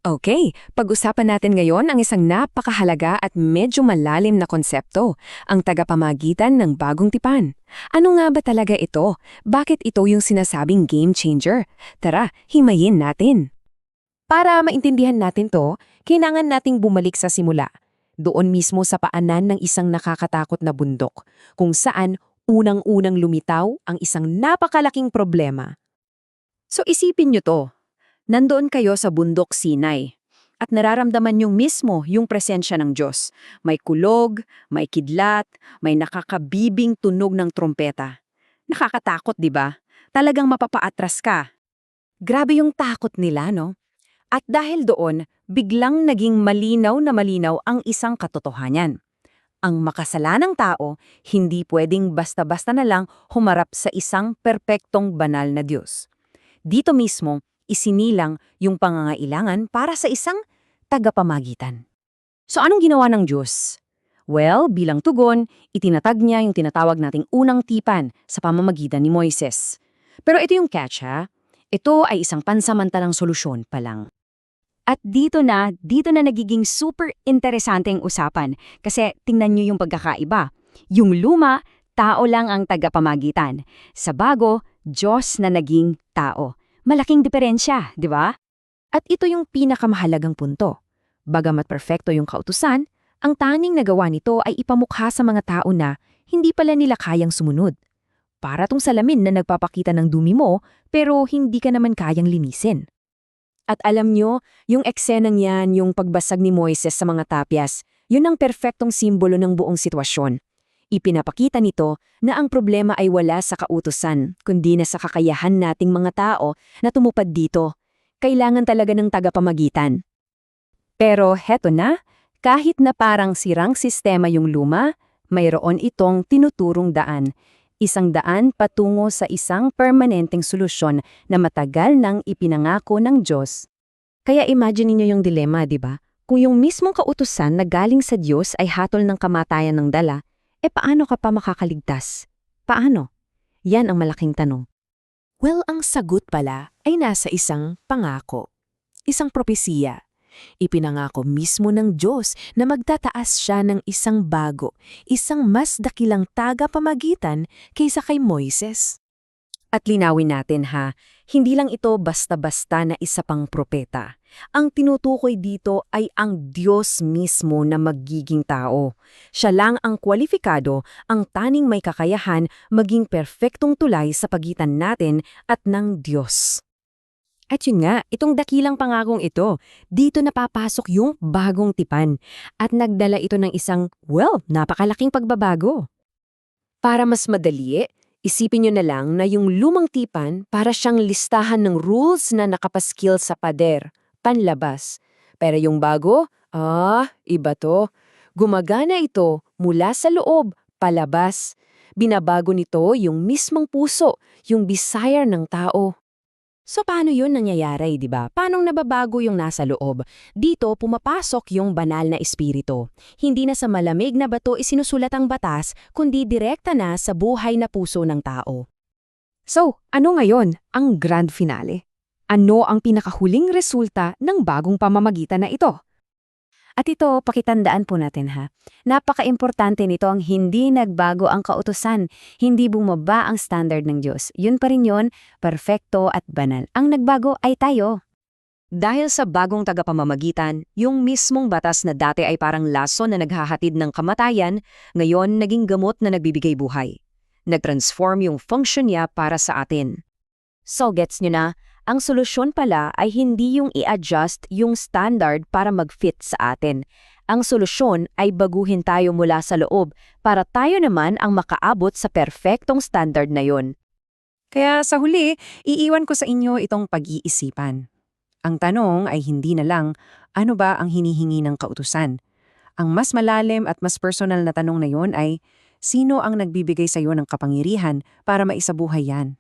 Okay, pag-usapan natin ngayon ang isang napakahalaga at medyo malalim na konsepto, ang tagapamagitan ng bagong tipan. Ano nga ba talaga ito? Bakit ito yung sinasabing game changer? Tara, himayin natin. Para maintindihan natin to, kailangan nating bumalik sa simula. Doon mismo sa paanan ng isang nakakatakot na bundok, kung saan unang-unang lumitaw ang isang napakalaking problema. So isipin nyo to, nandoon kayo sa bundok Sinai at nararamdaman nyo mismo yung presensya ng Diyos. May kulog, may kidlat, may nakakabibing tunog ng trompeta. Nakakatakot, di ba? Talagang mapapaatras ka. Grabe yung takot nila, no? At dahil doon, biglang naging malinaw na malinaw ang isang katotohanan. Ang makasalanang tao, hindi pwedeng basta-basta na lang humarap sa isang perpektong banal na Diyos. Dito mismo, isinilang yung pangangailangan para sa isang tagapamagitan. So anong ginawa ng Diyos? Well, bilang tugon, itinatag niya yung tinatawag nating unang tipan sa pamamagitan ni Moises. Pero ito yung catch ha, ito ay isang pansamantalang solusyon pa lang. At dito na nagiging super interesanteng usapan kasi tingnan nyo yung pagkakaiba. Yung luma, tao lang ang tagapamagitan. Sa bago, Diyos na naging tao. Malaking diferensya, di ba? At ito yung pinakamahalagang punto. Bagamat perfecto yung kautusan, ang tanging nagawa nito ay ipamukha sa mga tao na hindi pala nila kayang sumunod. Para tong salamin na nagpapakita ng dumi mo, pero hindi ka naman kayang linisin. At alam nyo, yung eksenang yan, yung pagbasag ni Moises sa mga tapyas, yun ang perpektong simbolo ng buong sitwasyon. Ipinapakita nito na ang problema ay wala sa kautusan, kundi na sa kakayahan nating mga tao na tumupad dito. Kailangan talaga ng tagapamagitan. Pero heto na, kahit na parang sirang sistema yung luma, mayroon itong tinuturong daan. Isang daan patungo sa isang permanenteng solusyon na matagal nang ipinangako ng Diyos. Kaya imagine niyo yung dilema, di ba? Kung yung mismong kautusan na galing sa Diyos ay hatol ng kamatayan ng dala, paano ka pa makakaligtas? Paano? Yan ang malaking tanong. Well, ang sagot pala ay nasa isang pangako, isang propesiya. Ipinangako mismo ng Diyos na magtataas siya ng isang bago, isang mas dakilang tagapamagitan kaysa kay Moises. At linawin natin ha, hindi lang ito basta-basta na isa pang propeta. Ang tinutukoy dito ay ang Diyos mismo na magiging tao. Siya lang ang kwalifikado, ang taning may kakayahan maging perpektong tulay sa pagitan natin at ng Diyos. At yun nga, itong dakilang pangakong ito, dito napapasok yung bagong tipan at nagdala ito ng isang, napakalaking pagbabago. Para mas madali, isipin nyo na lang na yung lumang tipan para siyang listahan ng rules na nakapaskil sa pader, panlabas. Pero yung bago, iba to. Gumagana ito mula sa loob, palabas. Binabago nito yung mismong puso, yung desire ng tao. So paano yun nangyayari, di ba? Paanong nababago yung nasa loob? Dito pumapasok yung banal na espiritu. Hindi na sa malamig na bato isinusulat ang batas, kundi direkta na sa buhay na puso ng tao. So, ano ngayon ang grand finale? Ano ang pinakahuling resulta ng bagong pamamagitan na ito? At ito, pakitandaan po natin ha. Napaka-importante nito ang hindi nagbago ang kautusan, hindi bumaba ang standard ng Diyos. Yun pa rin yun, perfecto at banal. Ang nagbago ay tayo. Dahil sa bagong tagapamamagitan, yung mismong batas na dati ay parang laso na naghahatid ng kamatayan, ngayon naging gamot na nagbibigay buhay. Nag-transform yung function niya para sa atin. So gets nyo na, ang solusyon pala ay hindi yung i-adjust yung standard para mag-fit sa atin. Ang solusyon ay baguhin tayo mula sa loob para tayo naman ang makaabot sa perpektong standard na yon. Kaya sa huli, iiwan ko sa inyo itong pag-iisipan. Ang tanong ay hindi na lang, ano ba ang hinihingi ng kautusan? Ang mas malalim at mas personal na tanong na yon ay, sino ang nagbibigay sa iyo ng kapangyarihan para maisabuhay yan?